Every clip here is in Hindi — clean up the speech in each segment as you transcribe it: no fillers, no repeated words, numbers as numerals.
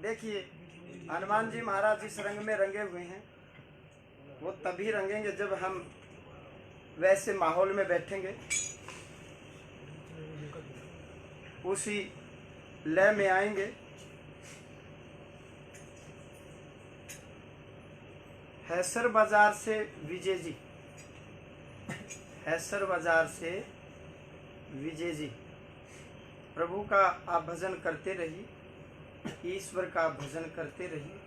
देखिए, हनुमान जी महाराज जिस रंग में रंगे हुए हैं वो तभी रंगेंगे जब हम वैसे माहौल में बैठेंगे, उसी लय में आएंगे। हैसर बाजार से विजय जी, हैसर बाजार से विजय जी, प्रभु का आप भजन करते रहिए, ईश्वर का भजन करते रहिए।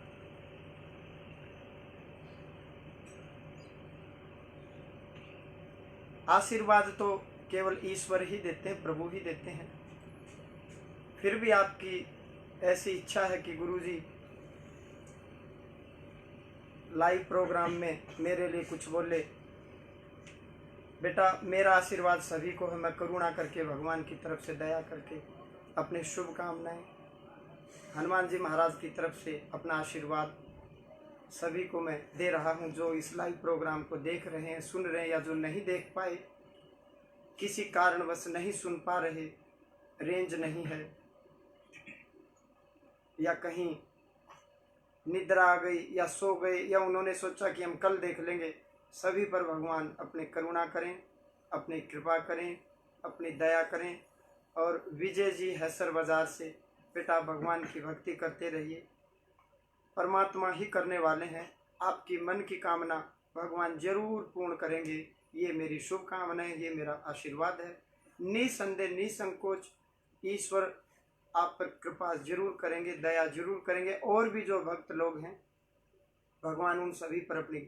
आशीर्वाद तो केवल ईश्वर ही देते हैं, प्रभु ही देते हैं। फिर भी आपकी ऐसी इच्छा है कि गुरुजी लाइव प्रोग्राम में मेरे लिए कुछ बोले। बेटा, मेरा आशीर्वाद सभी को है। मैं करुणा करके भगवान की तरफ से, दया करके अपने शुभकामनाएं हनुमान जी महाराज की तरफ से अपना आशीर्वाद सभी को मैं दे रहा हूं, जो इस लाइव प्रोग्राम को देख रहे हैं, सुन रहे हैं, या जो नहीं देख पाए, किसी कारणवश नहीं सुन पा रहे, रेंज नहीं है या कहीं निद्रा आ गई या सो गए या उन्होंने सोचा कि हम कल देख लेंगे, सभी पर भगवान अपने करुणा करें, अपनी कृपा करें, अपनी दया करें। और विजय जी हैसर बाजार से, बेटा भगवान की भक्ति करते रहिए, परमात्मा ही करने वाले हैं। आपकी मन की कामना भगवान जरूर पूर्ण करेंगे। ये मेरी शुभकामना है, ये मेरा आशीर्वाद है। निसंदेह निसंकोच ईश्वर आप पर कृपा जरूर करेंगे, दया जरूर करेंगे। और भी जो भक्त लोग हैं, भगवान उन सभी पर अपनी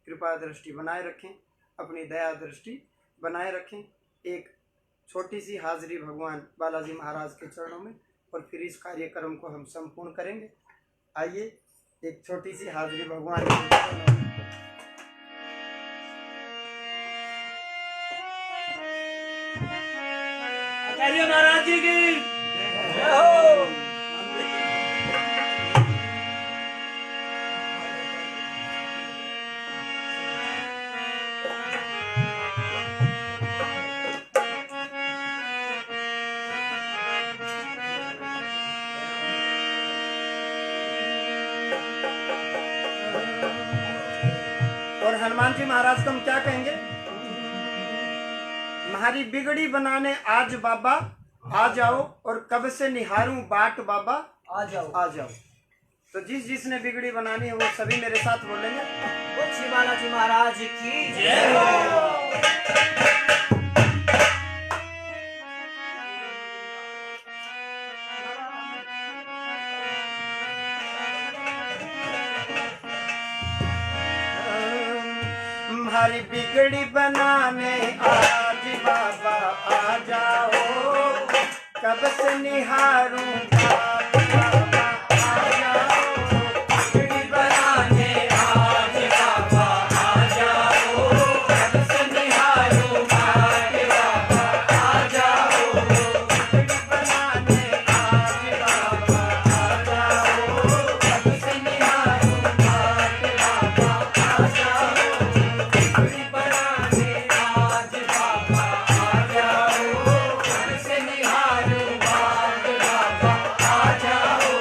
कृपा दृष्टि बनाए रखें, अपनी दया दृष्टि बनाए रखें। एक छोटी सी हाजिरी भगवान बालाजी महाराज के चरणों में, और फिर इस कार्यक्रम को हम संपूर्ण करेंगे। आइए, एक छोटी सी हाजिरी भगवान के चरणों में। आचार्य महाराज जी की जय हो। और हनुमान जी महाराज को हम क्या कहेंगे? हमारी बिगड़ी बनाने आज बाबा आ जाओ, और कब से निहारूं बाट बाबा आ जाओ, आ जाओ। तो जिसने बिगड़ी बनानी है वो सभी मेरे साथ बोलेंगे, बोल श्री बालाजी महाराज की जय हो। हमारी बिगड़ी बनाने आज बाबा आ जाओ, कब से निहारूं बाट बाबा आ जाओ। बिगड़ी बनाने आज बाबा आ जाओ, कब से निहारूं बाट बाबा आ जाओ। बिगड़ी बनाने आज बाबा आ जाओ, कब से निहारूं बाट बाबा आ जाओ। बिगड़ी बनाने आज बाबा आ जाओ, कब से निहारूं बाट बाबा आ जाओ।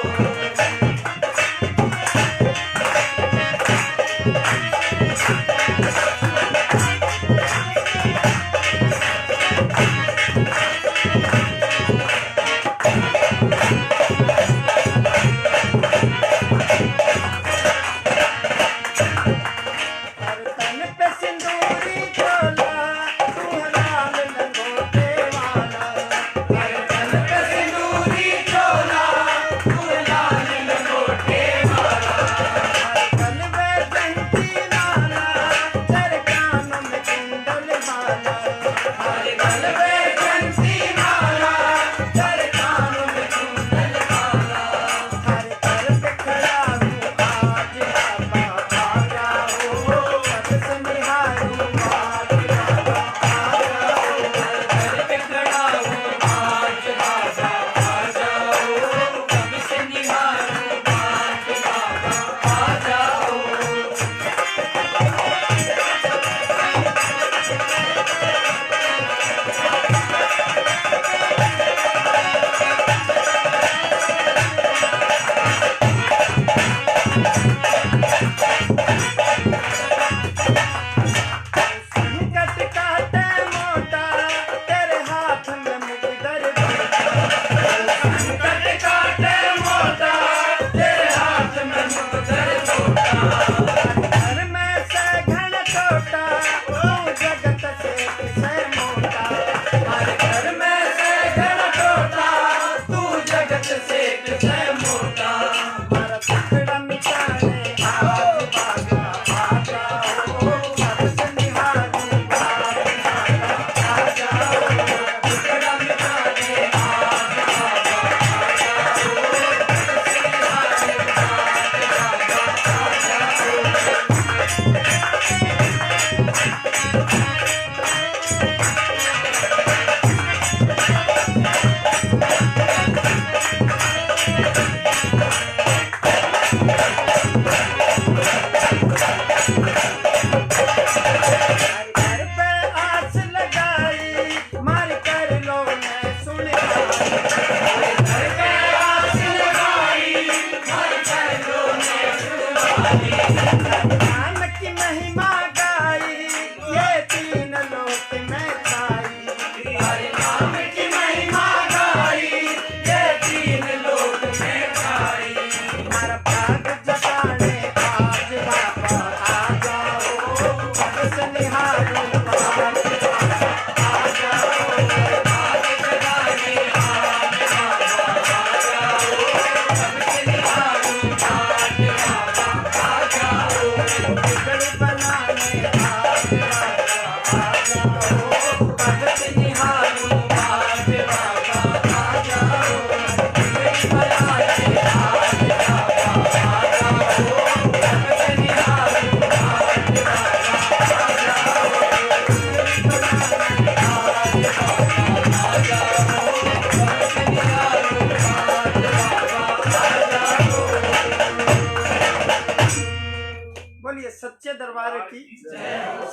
बोलिए सच्चे दरबार की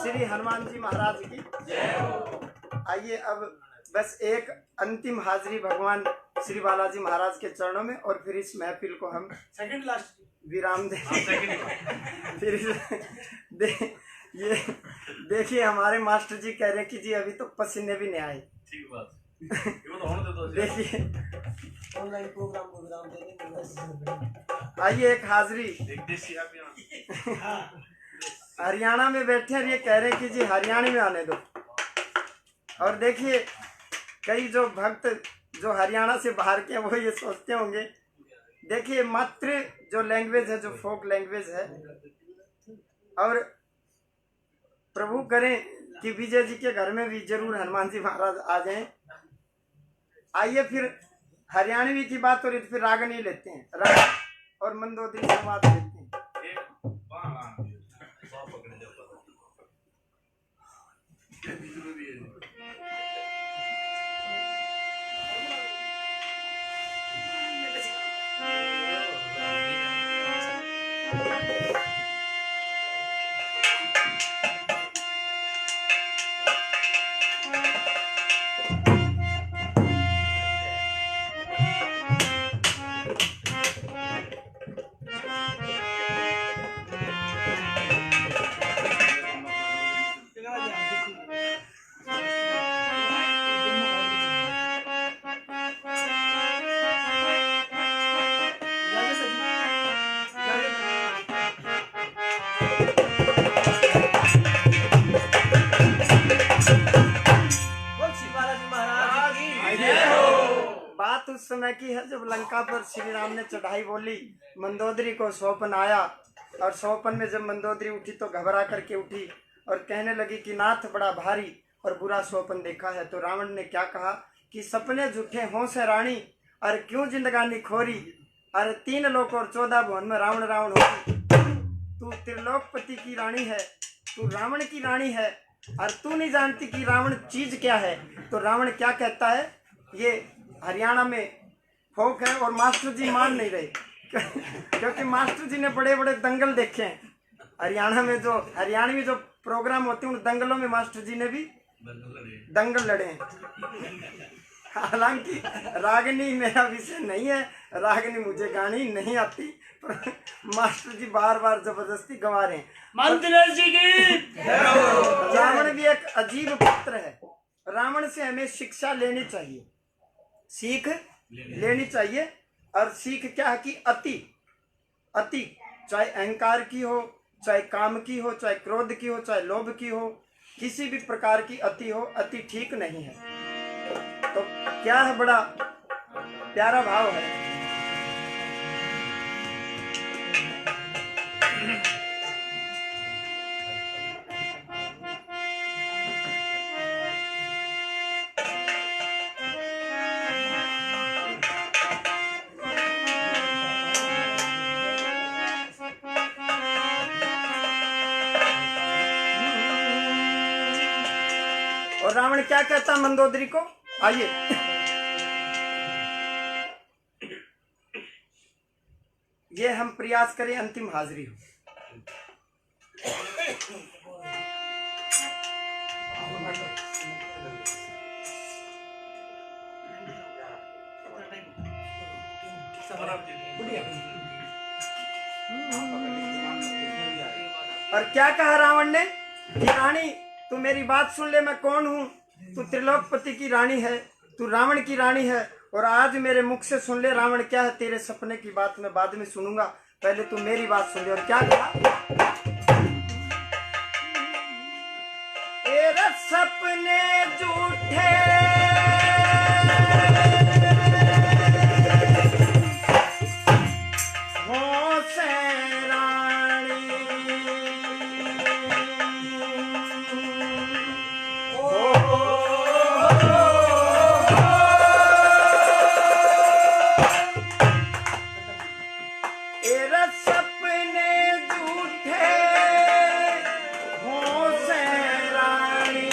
श्री हनुमान जी महाराज की। आइए अब बस एक अंतिम हाजिरी भगवान श्री बालाजी महाराज के चरणों में, और फिर इस महफिल को हम सेकंड लास्ट विराम दे। फिर ये देखिए हमारे मास्टर जी कह रहे हैं कि जी अभी तो पसीने भी नहीं आए। ठीक बात ये तो होने दे दो। देखिए ऑनलाइन प्रोग्राम को विराम दे देंगे। आइए एक हाजिरी एक देसी आप हरियाणा में बैठे हैं, ये कह रहे हैं कि जी हरियाणा में आने दो। और देखिए कई जो भक्त जो हरियाणा से बाहर के हैं वो ये सोचते होंगे, देखिए मात्र जो लैंग्वेज है, जो फोक लैंग्वेज है, और प्रभु करें कि विजय जी के घर में भी जरूर हनुमान जी महाराज आ जाएं। आइए फिर हरियाणवी की बात हो रही तो फिर रागनी लेते हैं, राग और मंदोदरी संवाद लेते हैं। एक बाण सौ पकड़े जाओ जरूरी है। बात उस समय की है जब लंका पर श्री राम ने चढ़ाई बोली, मंदोदरी को स्वप्न आया, और स्वप्न में जब मंदोदरी उठी तो घबरा करके उठी और कहने लगी कि नाथ बड़ा भारी और बुरा स्वप्न देखा है। तो रावण ने क्या कहा कि सपने झूठे हों से रानी, अरे क्यों जिंदगानी खोरी, अरे 3 लोक और 14 भुवन में रावण रावण होती। तू त्रिलोकपति की रानी है, तू रावण की रानी है, और तू नहीं जानती कि रावण चीज क्या है। तो रावण क्या कहता है, ये हरियाणा में फोक है और मास्टर जी मान नहीं रहे क्योंकि मास्टर जी ने बड़े बड़े दंगल देखे हैं। हरियाणा में जो हरियाणवी जो प्रोग्राम होते हैं उन दंगलों में मास्टर जी ने भी दंगल लड़े हैं। हालांकि रागनी मेरा विषय नहीं है, रागनी मुझे गानी नहीं आती, पर मास्टर जी बार बार जबरदस्ती गवा रहे हैं। मंत्र जी की रावण भी एक अजीब पुत्र है। रावण से हमें शिक्षा लेनी चाहिए, सीख लेनी चाहिए। और सीख क्या है कि अति चाहे अहंकार की हो, चाहे काम की हो, चाहे क्रोध की हो, चाहे लोभ की हो, किसी भी प्रकार की अति हो, अति ठीक नहीं है। तो क्या है, बड़ा प्यारा भाव है। और रावण क्या कहता मंदोदरी को, आइए ये हम प्रयास करें अंतिम हाजिरी हो। और क्या कहा रावण ने कि रानी तू मेरी बात सुन ले, मैं कौन हूँ। तू त्रिलोकपति की रानी है, तू रावण की रानी है, और आज मेरे मुख से सुन ले रावण क्या है। तेरे सपने की बात मैं बाद में सुनूंगा, पहले तू मेरी बात सुन ले। और क्या कहा, तेरे सपने झूठे हों से रानी, तेरे सपने झूठे हों से रानी,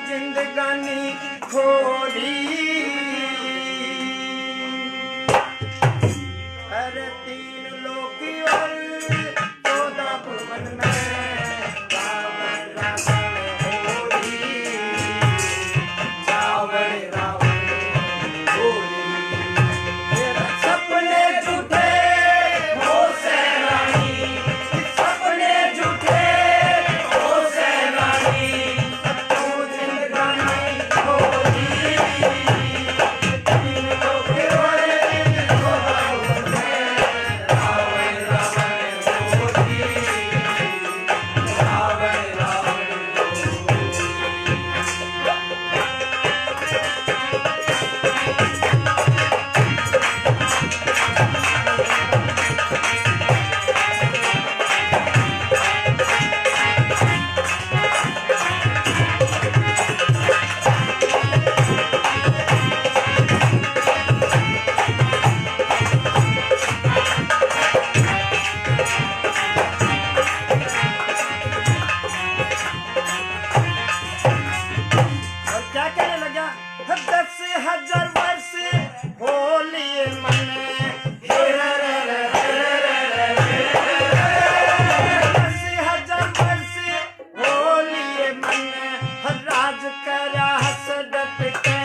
जिंदगानी खोरी अरे 3 लोक और 14 भुवन में रावण रावण होरी रावण रावण होरी तेरा सपने झूठे हो से रानी सपने झूठे हो से रानी तू जिंदगानी खोरी 3 लोक और 14 भुवन में रावण रावण होरी रावण रावण और क्या कहने लगा 10,000 वर्ष हो लिए मन 10,000 वर्ष हो लिए मन राज करा हसरत के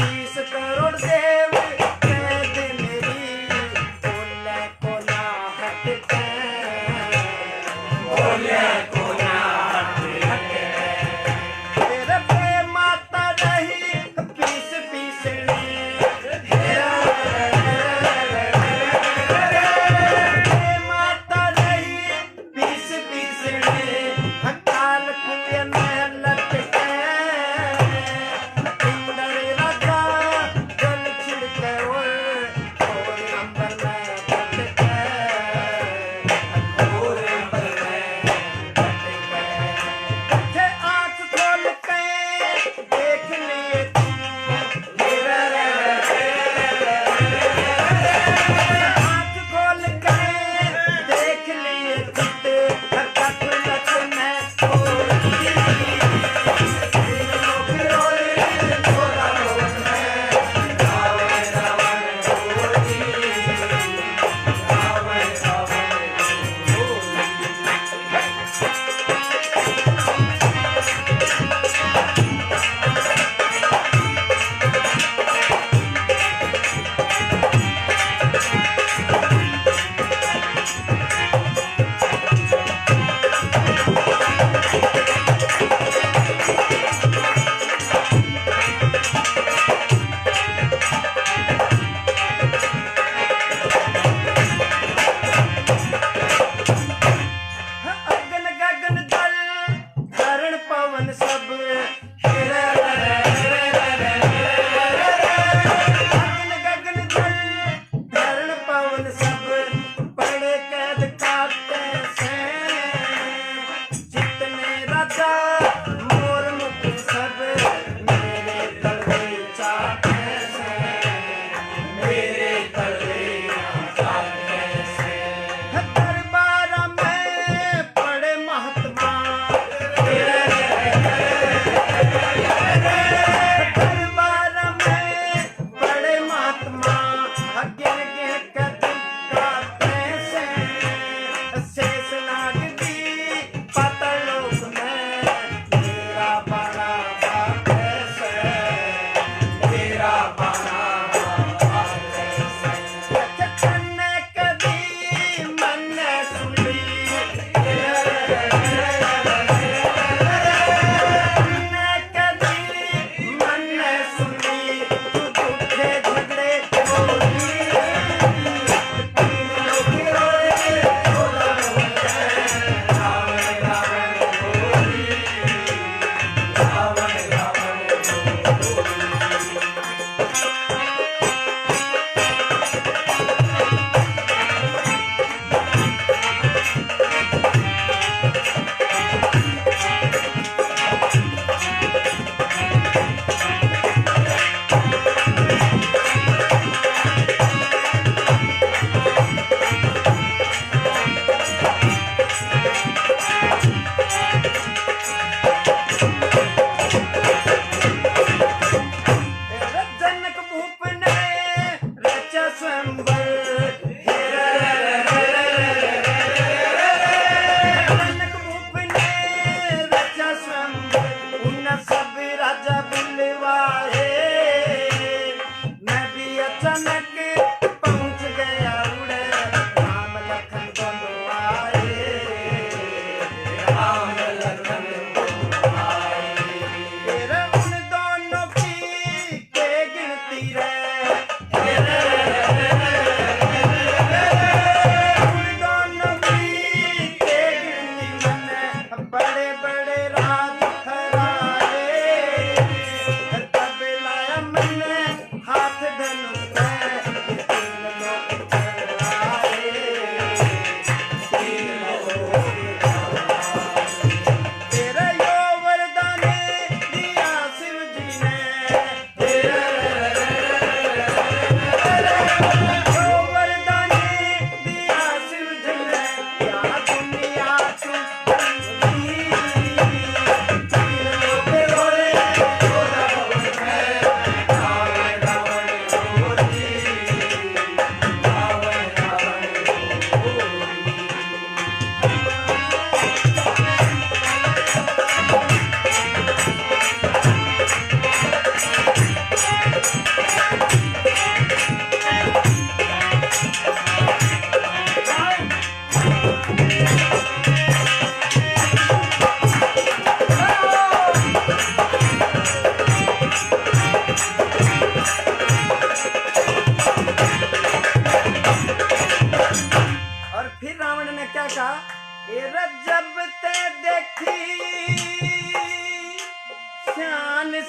30 करोड़ देव कैद मेरी बोले को ना हटके बोले को ना हटके तेरे प्रेम माता रही पीस पीसने प्रेम माता रही पीस पीसने हकाल कुएं में लटके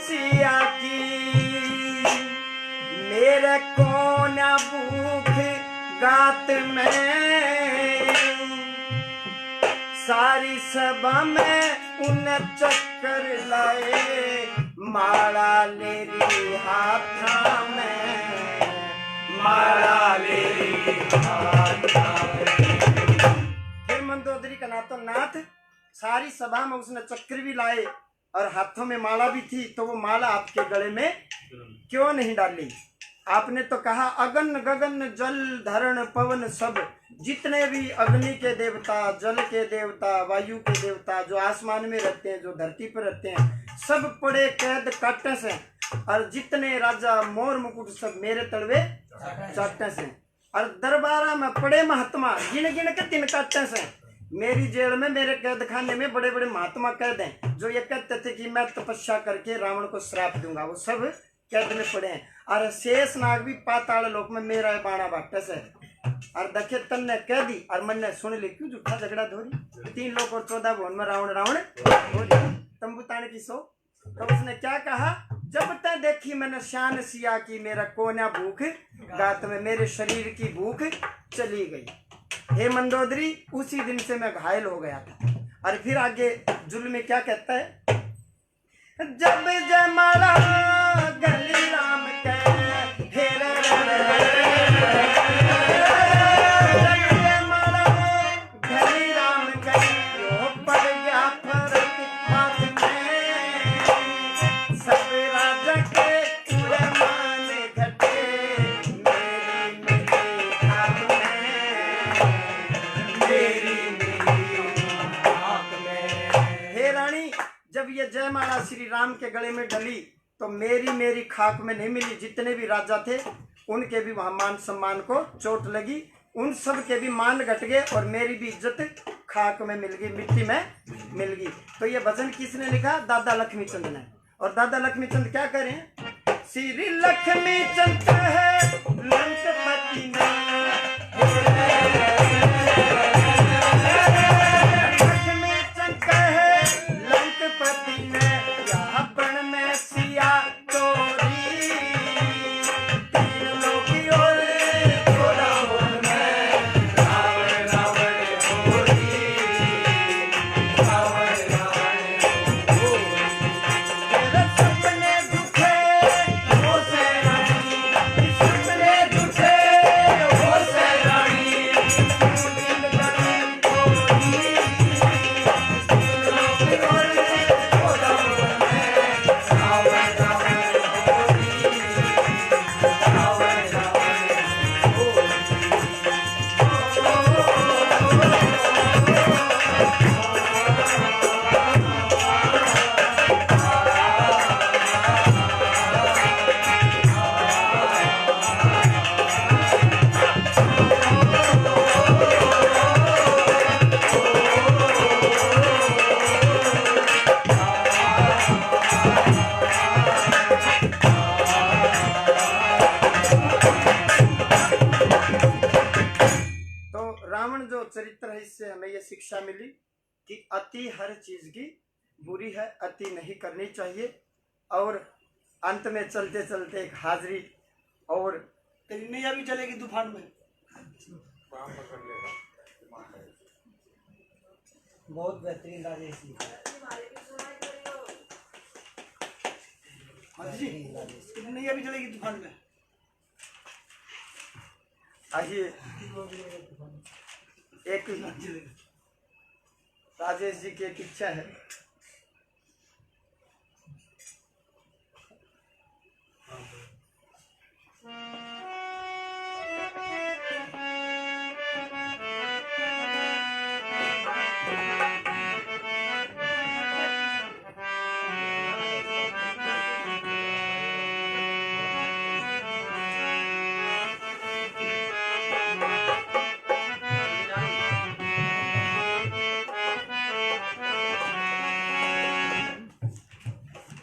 सिया की मेरे को न भूख गात में सारी सभा में उन्हें चक्कर लाए माला ले री हाथा में माला ले री हाथा में। फिर मंदोदरी का नातो नाथ सारी सभा में उसने चक्कर भी लाए और हाथों में माला भी थी, तो वो माला आपके गले में क्यों नहीं डाली? आपने तो कहा अगन गगन जल धरण पवन सब, जितने भी अग्नि के देवता, जल के देवता, वायु के देवता, जो आसमान में रहते हैं, जो धरती पर रहते हैं, सब पड़े कैद काटे से, और जितने राजा मोर मुकुट सब मेरे तलवे चाटे से, और दरबारा में पड़े महात्मा गिन गिन के 3 काटे से। मेरी जेल में मेरे कैद खाने में बड़े बड़े महात्मा कैद हैं, जो ये कहते थे कि मैं तपस्या करके रावण को श्राप दूंगा, वो सब कैद में पड़े हैं। और शेष नाग भी पाताल लोक में मेरा बाणा बाटे से, और दखे तन ने कह दी और मन ने सुन ली, क्यों झूठा झगड़ा धोरी, 3 लोक और 14 भवन में रावण रावण हो जाए। तंबू ताने की सो, तो उसने क्या कहा, जब तक देखी मैंने शान सिया की मेरा कोना भूख गात में, मेरे शरीर की भूख चली गई। हे मंदोदरी, उसी दिन से मैं घायल हो गया था। और फिर आगे जुल में क्या कहता है, जब जयमाला गली राम के जयमाला गली राम के पड़ गया फर्क माथ में, सब राजा के पूरे मान घटे मेरी मेरी खाक में, मेरी मेरी खाक में। हे रानी, जब ये जयमाला श्री राम के गले में डली तो मेरी खाक में नहीं मिली। जितने भी राजा थे उनके भी वहां मान सम्मान को चोट लगी, उन सब के भी मान घट गए और मेरी भी इज्जत खाक में मिल गई, मिट्टी में मिल गई। तो ये भजन किसने लिखा? दादा लक्ष्मी चंद ने। और दादा लक्ष्मी चंद क्या करें, श्री लक्ष्मी चंद है लंकपति ने, लक्ष्मी चंद है लंकपति ने, यहाँ बन में सिया तोरी, 3 लोग और थोड़ा बोल में रावण रावण होरी, रावण रावण होरी। तेरे सपने झूठे हो से रानी, सपने झूठे हो से रानी, दिल बड़ी होरी, 3 लोग और थोड़ा बोल में रावण रावण होरी, रावण रावण होरी। तो रावण जो चरित्र है, इससे हमें यह शिक्षा मिली कि अति हर चीज की बुरी है, अति नहीं करनी चाहिए। और अंत में चलते चलते एक हाजरी और तेरी नैया भी चलेगी तूफान में। बहुत बेहतरीन राजेश जी। हाँ जी, तेरी नैया भी चलेगी तूफान में। आइए एक राजेश जी की एक इच्छा है,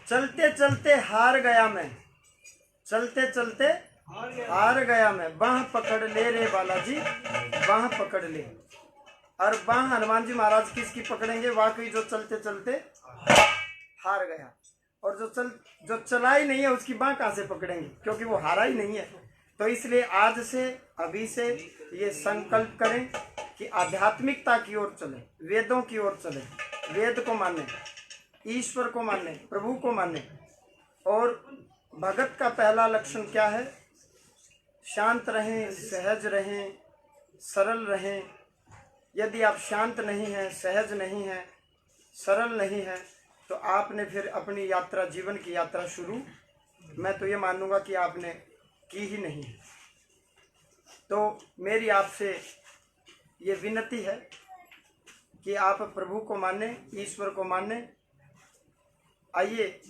चलते चलते हार गया मैं, चलते चलते हार गया मैं, बाह पकड़ ले रे बालाजी, बाह पकड़ ले। और बाह हनुमान जी महाराज किसकी पकड़ेंगे? वाकई जो चलते चलते हार गया। और जो चला ही नहीं है उसकी बाँ कहाँ से पकड़ेंगे, क्योंकि वो हारा ही नहीं है। तो इसलिए आज से, अभी से ये संकल्प करें कि आध्यात्मिकता की ओर चलें, वेदों की ओर चलें, वेद को माने, ईश्वर को माने, प्रभु को माने। और भगत का पहला लक्षण क्या है? शांत रहें, सहज रहें, सरल रहें। यदि आप शांत नहीं हैं, सहज नहीं हैं, सरल नहीं हैं, तो आपने फिर अपनी यात्रा, जीवन की यात्रा शुरू, मैं तो ये मानूंगा कि आपने की ही नहीं। तो मेरी आपसे ये विनती है कि आप प्रभु को माने, ईश्वर को माने। आइए,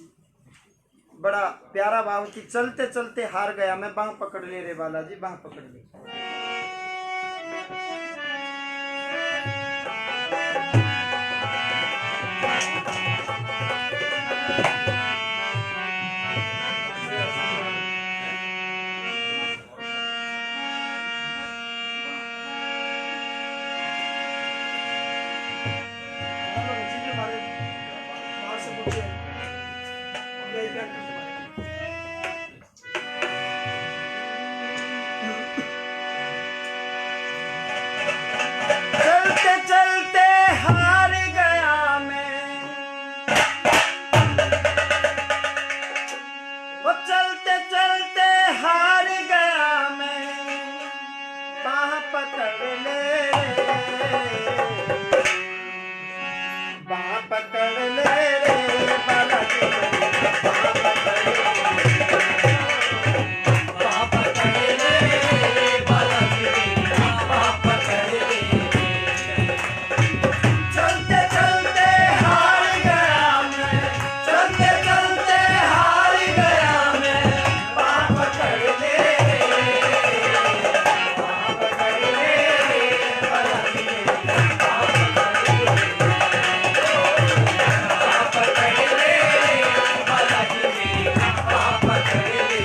बड़ा प्यारा भाव कि चलते चलते हार गया मैं, बाँह पकड़ ले रे बालाजी, बाँह पकड़ ले। चलते चलते हार गया मैं, वो चलते चलते हार गया मैं, बाँह पकड़ ले, बाँह पकड़ ले रे बालाजी, बाँह पकड़ ले, बाँह पकड़ ले रे बालाजी, बाँह पकड़ ले। चलते चलते हार गया मैं, चलते चलते हार गया मैं, बाँह पकड़ ले, बाँह पकड़ ले बालाजी, बाँह पकड़ ले, बाँह पकड़ ले बालाजी, बाँह पकड़ ले।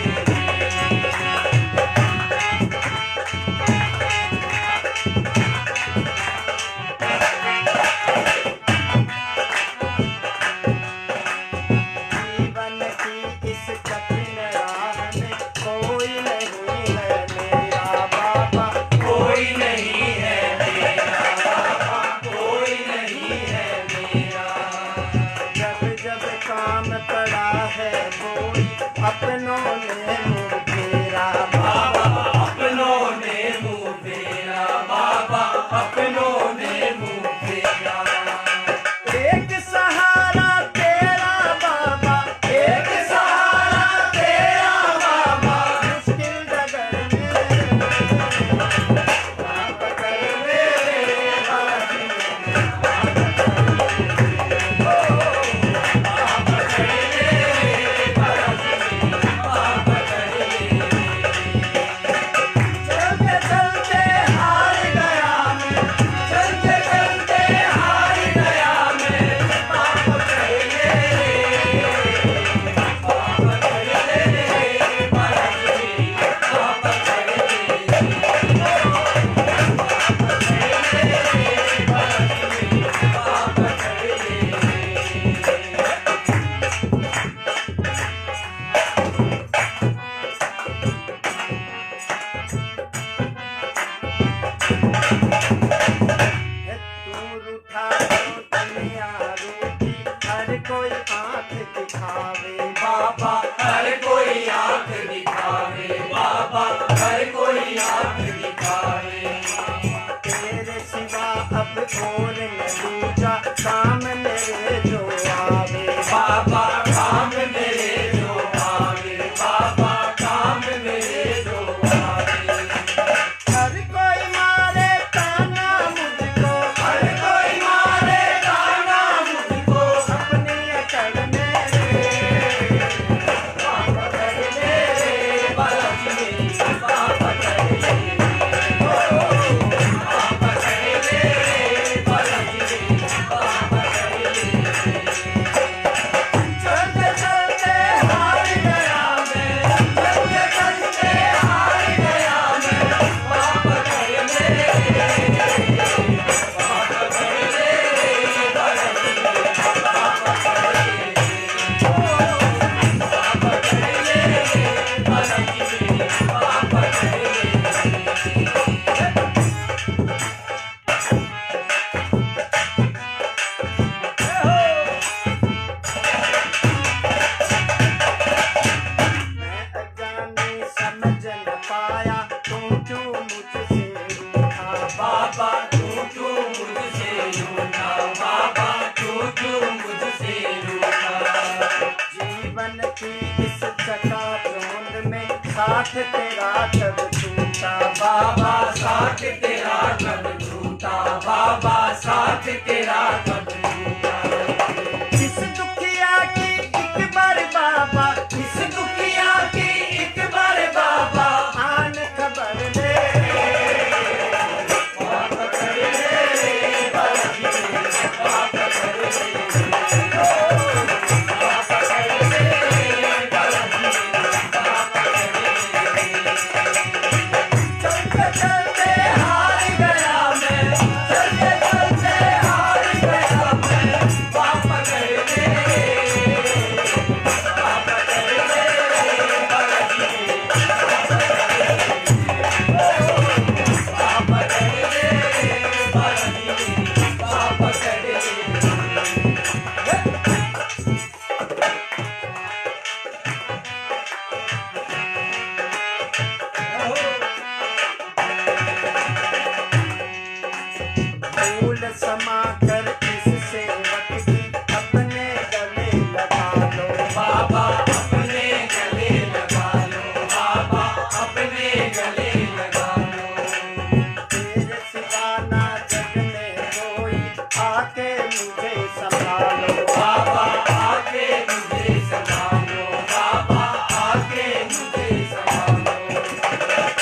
जीवन की इस कठिन राह में कोई नहीं है मेरा बाबा, कोई नहीं है मेरा बाबा, कोई नहीं है मेरा। जब जब काम पड़ा है कोई, अपनों ने मुँह फेरा बाबा, अपनों ने मुँह फेरा बाबा, अपनों ने मुँह फेरा। एक सहारा तेरा बाबा, एक सहारा तेरा बाबा, मुश्किल डगर में, बाँह पकड़ ले बालाजी, बाँह पकड़ ले, बाँह पकड़ ले बालाजी, बाँह पकड़ ले। चलते चलते हार गया मैं, चलते चलते हार गया मैं, बाँह पकड़ ले, बाँह पकड़ ले बालाजी, बाँह पकड़ ले, बाँह पकड़ ले। दूर उठा तो दुनिया रूठी, हर कोई आँख दिखावे बाबा, हर कोई आँख दिखावे बाबा, हर कोई आँख दिखावे। तेरे सिवा अब और न दूजा, काम मेरे जो आवे बाबा, काम मेरे जो आवे बाबा, काम मेरे जो आवे। हर कोई मारे ताना मुझको, हर कोई मारे ताना मुझको, अपनी अकड़ में बाँह पकड़ ले बालाजी, बाँह पकड़ ले, बाँह पकड़ ले बालाजी, बाँह पकड़ ले। चलते चलते साथ तेरा कब टूटा बाबा साथ तेरा कब टूटा बाबा साथ तेरा कब टूटा इस दुखिया की एक बार बाबा इस दुखिया की एक बार बाबा आन खबर ले समा कर इस सेवक की अपने गले लगा लो बाबा अपने गले लगा लो बाबा अपने गले लगा लो तेरे सिवा ना जग में कोई आके मुझे संभालो बाबा आके मुझे संभालो बाबा आके मुझे संभालो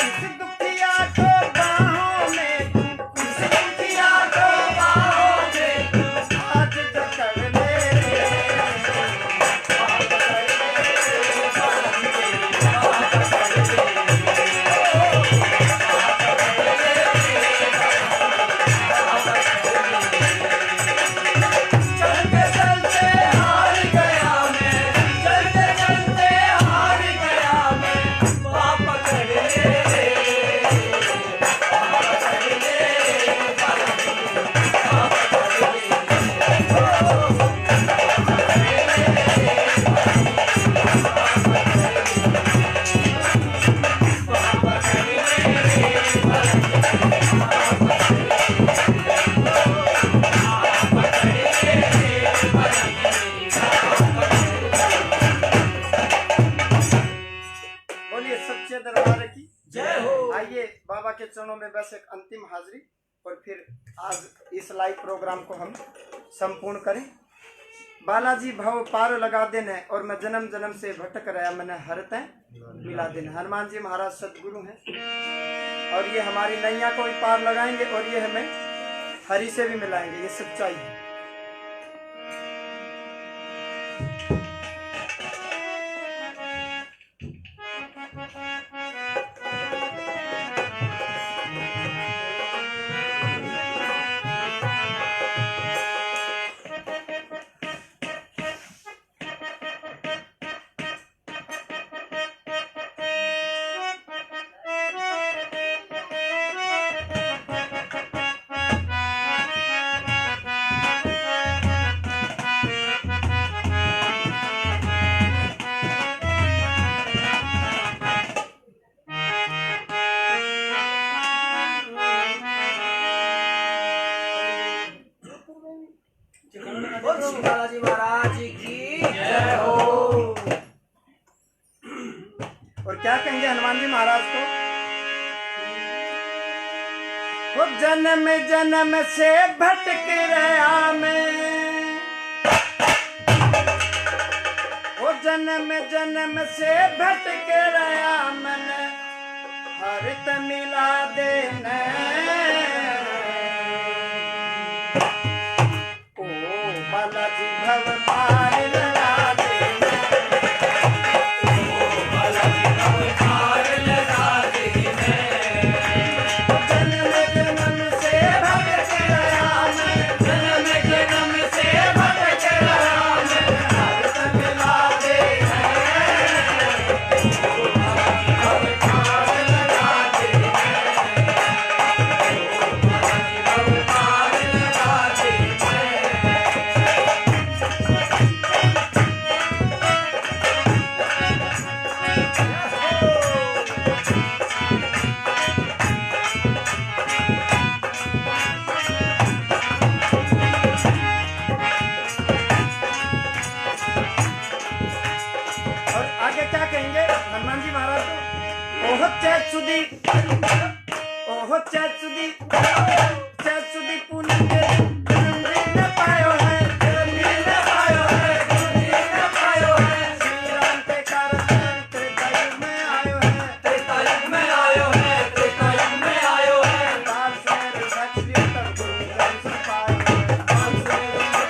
इस दुखिया को बाहों में इस दुखिया को बाहों में आज जकड़ ले चलते चलते हार गया मैं चलते चलते हार गया मैं बाप पकड़ ले बोलिए सच्चे दरबार की जय हो आइए बाबा के चरणों में बस एक अंतिम हाजिरी और फिर आज इस लाइव प्रोग्राम को हम संपूर्ण करें। बालाजी भव पार लगा देने और मैं जन्म जन्म से भटक रहा मैंने हरते मिला देने। हनुमान जी महाराज सदगुरु हैं और ये हमारी नैया को भी पार लगाएंगे और ये हमें हरि से भी मिलाएंगे, ये सच्चाई है। बोल श्री बालाजी महाराज की जय हो। और क्या कहेंगे हनुमान जी महाराज को? वो जन्म जन्म से भटक रहा मैं, वो जन्म जन्म से भटक रहा मन हरित मिला देने। ओ बालाजी भव पार लगा देने, पार लगा देने जन्म जन्म से भटक रहा मैं, जन्म जन्म से भटक रहा मैं हरित मिला क्या कहेंगे हनुमान जी महाराज को? ओह चैत सुदी, ओह चैत सुदी, चैत सुदी पूनम के जन्मदिन ने पायो है, जन्मदिन ने पायो है, जन्मदिन ने पायो है। श्री राम के कारण त्रेता युग में आयो है, त्रेता युग में आयो है, त्रेता युग में आयो है। काल से लक्ष्मी उत्तर गुरु ग्रंथ से पायो है, काल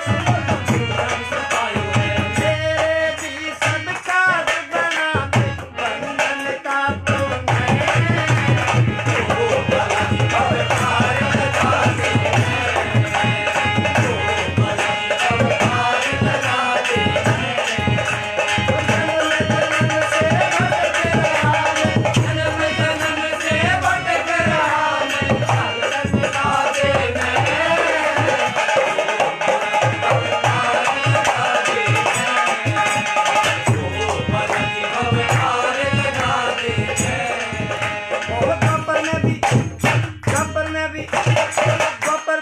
से लक्ष्मी ग्रंथ से पायो है। तेरे भी सब काज बनाते बंधन का तो ओ भला जी अवतार लगाते हैं, ओ भला जी अवतार लगाते हैं। जन्म जन्म से भटक रहा मैं, भगत लगाते हैं। अवतार लगाते हैं, ओ भला जी अवतार लगाते हैं। और द्वापर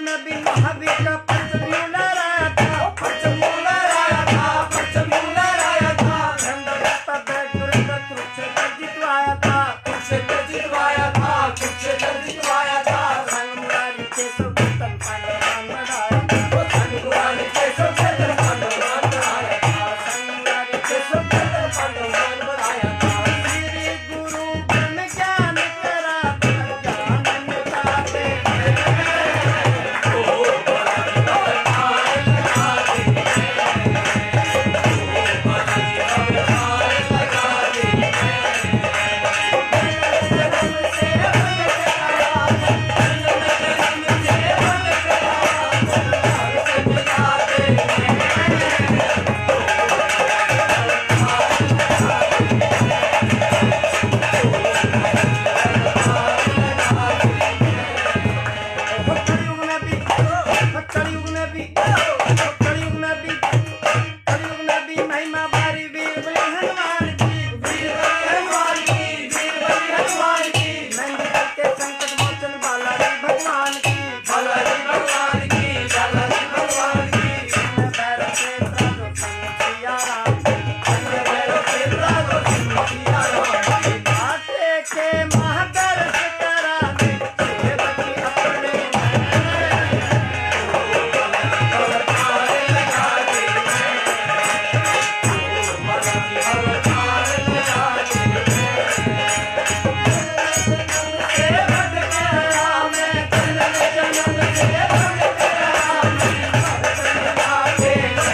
में भी महावीर का पंचम लहराया था, परचम लहराया था, परचम लहराया था। चंद्रगुप्ता बैठ तुरंत कुरुक्षेत्र जितवाया था, कुरुक्षेत्र जितवाया था, कुरुक्षेत्र जितवाया था। संग मुरारी केशव कीर्तन पांडवान बढ़ाया था, वो संग मुरारी केशव कीर्तन पांडवान बढ़ाया था, संग मुरारी केशव कीर्तन पांडवान बढ़ाया था। श्री गुरु ब्रह्म ज्ञान कराते ज्ञान मिटाते ओ भला जी अवतार लगाते हैं, ओ भला जी अवतार लगाते हैं। जन्म से भटक रहा मैं, जन्म जन्म से भटक रहा मैं, भगत लगाते हैं। कलयुग में भी कलयुग में भी महिमा भारी वीर बलि हनुमान की, वीर बलि हनुमान की, वीर बलि हनुमान की। नंदी के संकट मोचन बालाजी भगवान की, बालाजी भगवान की, बालाजी भगवान की। मैं भैरव के राजो संग सिया राम की, अन्य भैरव के राजो सिंह सिया राम की। आटे के महादर्श कराने सेवकी अपने अवतार लगाते हैं, ओ भला जी अवतार लगाते हैं। से भटक रहा मैं, जन्म जन्म से भटक रहा मैं, भगत लगाते हैं।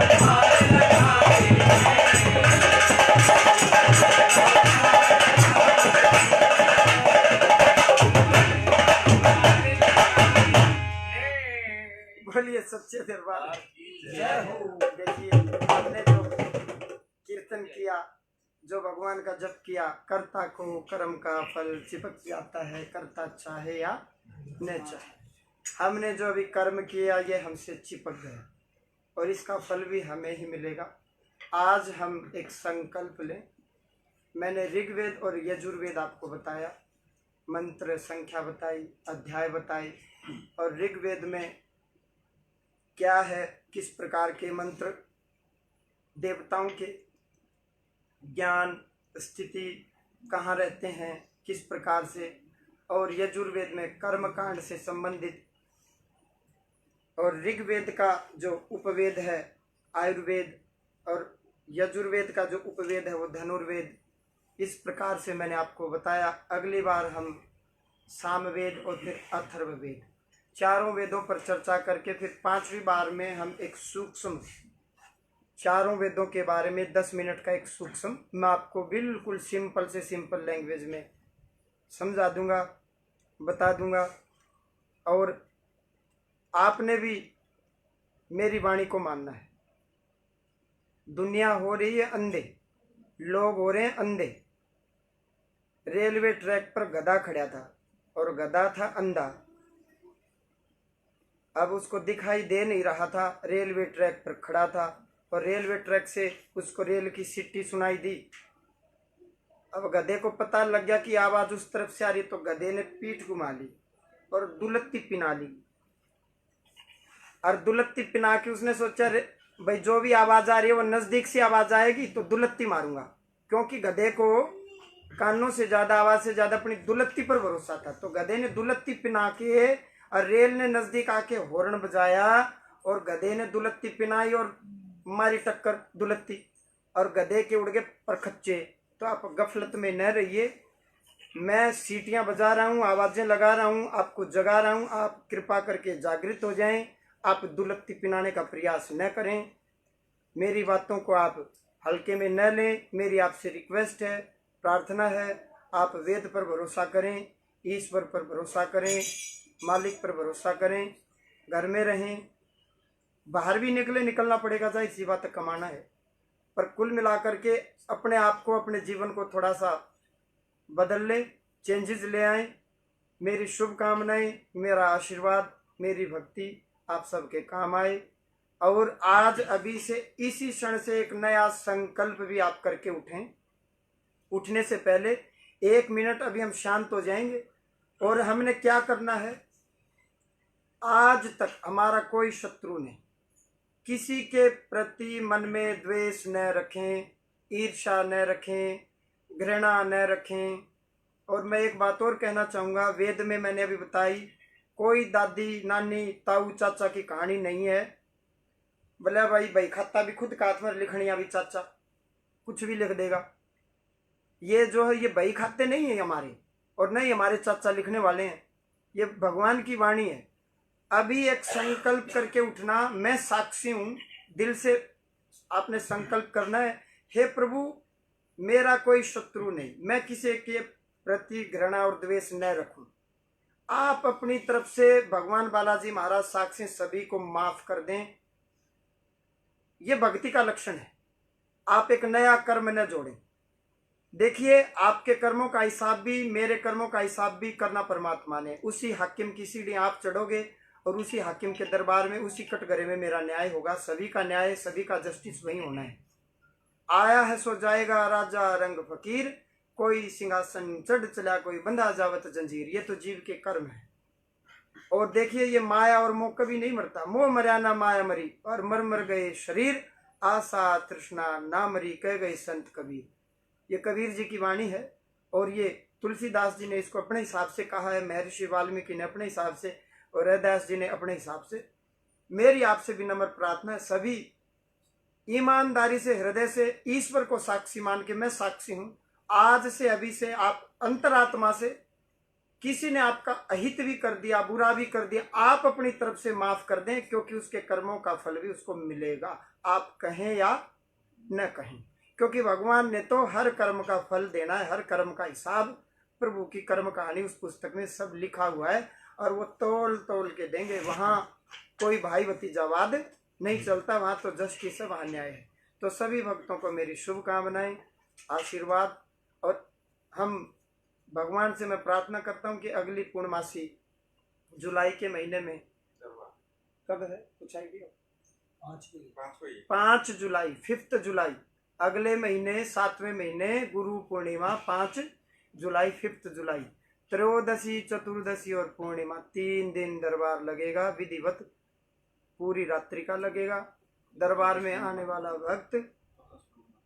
अवतार लगाते हैं। बोलिए सच्चे दरबार। जय हो। देखिए हमने जो कीर्तन किया, जो भगवान का जप किया, कर्ता को कर्म का फल चिपक जाता है, कर्ता चाहे या न चाहे। हमने जो अभी कर्म किया ये हमसे चिपक गया और इसका फल भी हमें ही मिलेगा। आज हम एक संकल्प लें। मैंने ऋग्वेद और यजुर्वेद आपको बताया, मंत्र संख्या बताई, अध्याय बताई, और ऋग्वेद में क्या है, किस प्रकार के मंत्र, देवताओं के ज्ञान स्थिति कहाँ रहते हैं, किस प्रकार से, और यजुर्वेद में कर्मकांड से संबंधित, और ऋग्वेद का जो उपवेद है आयुर्वेद, और यजुर्वेद का जो उपवेद है वो धनुर्वेद। इस प्रकार से मैंने आपको बताया। अगली बार हम सामवेद और फिर अथर्ववेद, चारों वेदों पर चर्चा करके फिर 5वीं बार में हम एक सूक्ष्म, चारों वेदों के बारे में 10 मिनट का एक सूक्ष्म मैं आपको बिल्कुल सिंपल से सिंपल लैंग्वेज में समझा दूंगा, बता दूंगा। और आपने भी मेरी वाणी को मानना है। दुनिया हो रही है अंधे, लोग हो रहे हैं अंधे। रेलवे ट्रैक पर गधा खड़ा था और गधा था अंधा। अब उसको दिखाई दे नहीं रहा था, रेलवे ट्रैक पर खड़ा था और रेलवे ट्रैक से उसको रेल की सीटी सुनाई दी। अब गधे को पता लग गया कि आवाज उस तरफ से आ रही, तो गधे ने पीठ घुमा ली और दुलत्ती पिना ली। और दुलत्ती पिना के उसने सोचा भाई जो भी आवाज आ रही है वो नजदीक से आवाज आएगी तो दुलत्ती मारूंगा, क्योंकि गधे को कानों से ज्यादा, आवाज से ज्यादा अपनी दुलत्ती पर भरोसा था। तो गधे ने दुलत्ती पिना के और रेल ने नजदीक आके हॉर्न बजाया और गधे ने दुलत्ती पिनाई और मारी टक्कर दुलत्ती, और गधे के उड़ गए परखच्चे। तो आप गफलत में न रहिए, मैं सीटियां बजा रहा हूँ, आवाजें लगा रहा हूँ, आपको जगा रहा हूँ, आप कृपा करके जागृत हो जाएं। आप दुलत्ती पिनाने का प्रयास न करें, मेरी बातों को आप हल्के में न लें। मेरी आपसे रिक्वेस्ट है, प्रार्थना है, आप वेद पर भरोसा करें, ईश्वर पर भरोसा करें, मालिक पर भरोसा करें, घर में रहें। बाहर भी निकलना पड़ेगा, जाहिर सी बात कमाना है, पर कुल मिलाकर के अपने आप को, अपने जीवन को थोड़ा सा बदल ले, चेंजेस ले आए। मेरी शुभकामनाएं, मेरा आशीर्वाद, मेरी भक्ति आप सबके काम आए। और आज अभी से इसी क्षण से एक नया संकल्प भी आप करके उठें। उठने से पहले 1 मिनट अभी हम शांत हो जाएंगे और हमने क्या करना है, आज तक हमारा कोई शत्रु नहीं, किसी के प्रति मन में द्वेष न रखें, ईर्ष्या न रखें, घृणा न रखें। और मैं एक बात और कहना चाहूँगा, वेद में मैंने अभी बताई, कोई दादी नानी ताऊ चाचा की कहानी नहीं है। बोले भाई खाता भी खुद का हाथ में लिखनी, अभी चाचा कुछ भी लिख देगा। ये जो है ये भाई खाते नहीं है हमारे, और नहीं हमारे चाचा लिखने वाले हैं, ये भगवान की वाणी है। अभी एक संकल्प करके उठना, मैं साक्षी हूँ, दिल से आपने संकल्प करना है, हे प्रभु मेरा कोई शत्रु नहीं, मैं किसी के प्रति घृणा और द्वेष न रखूं। आप अपनी तरफ से भगवान बालाजी महाराज साक्षी सभी को माफ कर दें। ये भक्ति का लक्षण है। आप एक नया कर्म न जोड़ें। देखिए, आपके कर्मों का हिसाब भी, मेरे कर्मों का हिसाब भी करना परमात्मा ने। उसी हाकिम की सीढ़ी आप चढ़ोगे और उसी हाकिम के दरबार में, उसी कटघरे में मेरा न्याय होगा। सभी का न्याय, सभी का जस्टिस वही होना है। आया है सो जाएगा राजा रंग फकीर, कोई सिंहासन चढ़ चला, कोई बंधा जावत जंजीर। ये तो जीव के कर्म है। और देखिए, ये माया और मोह कभी नहीं मरता। मोह मर्या ना माया मरी, और मर गए शरीर, आशा तृष्णा ना मरी, कह गए संत कबीर। ये कबीर जी की वाणी है, और ये तुलसीदास जी ने इसको अपने हिसाब से कहा है, महर्षि वाल्मीकि ने अपने हिसाब से, और रैदास जी ने अपने हिसाब से। मेरी आपसे विनम्र प्रार्थना है, सभी ईमानदारी से, हृदय से ईश्वर को साक्षी मान के, मैं साक्षी हूं, आज से अभी से आप अंतरात्मा से, किसी ने आपका अहित भी कर दिया, बुरा भी कर दिया, आप अपनी तरफ से माफ कर दें, क्योंकि उसके कर्मों का फल भी उसको मिलेगा, आप कहें या न कहें। क्योंकि भगवान ने तो हर कर्म का फल देना है, हर कर्म का हिसाब। प्रभु की कर्म कहानी उस पुस्तक में सब लिखा हुआ है, और वो तोल तोल के देंगे। वहाँ कोई भाई भतीजावाद नहीं चलता, वहाँ तो जस्टिस है, वहाँ न्याय है। तो सभी भक्तों को मेरी शुभकामनाएं, आशीर्वाद। और हम भगवान से मैं प्रार्थना करता हूँ कि अगली पूर्णमासी जुलाई के महीने में, कब है कुछ आइडिया? 5 जुलाई, 5 जुलाई, अगले महीने 7वें महीने गुरु पूर्णिमा 5 जुलाई, 5 जुलाई, त्रयोदशी, चतुर्दशी और पूर्णिमा, 3 दिन दरबार लगेगा। विधिवत पूरी रात्रि का लगेगा। दरबार में आने वाला भक्त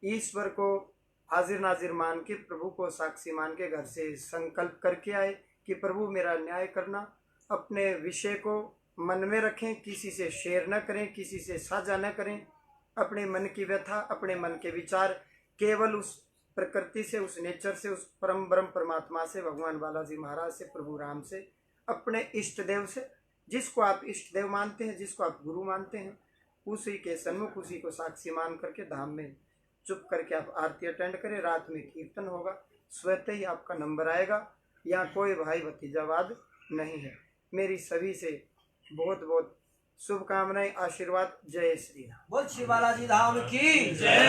ईश्वर को हाजिर नाजिर मान के, प्रभु को साक्षी मान के घर से संकल्प करके आए कि प्रभु मेरा न्याय करना। अपने विषय को मन में रखें, किसी से शेयर न करें, किसी से साझा न करें। अपने मन की व्यथा, अपने मन के विचार केवल उस प्रकृति से, उस नेचर से, उस परम ब्रह्म परमात्मा से, भगवान बालाजी महाराज से, प्रभु राम से, अपने इष्ट देव से, जिसको आप इष्ट देव मानते हैं, जिसको आप गुरु मानते हैं, उसी के सन्मुख, उसी को साक्षी मान करके धाम में चुप करके आप आरती अटेंड करें। रात में कीर्तन होगा, स्वतः ही आपका नंबर आएगा। यहाँ कोई भाई भतीजावाद नहीं है। मेरी सभी से बहुत बहुत शुभकामनाएं, आशीर्वाद। जय श्री राम। बोल श्री बालाजी धाम की जय।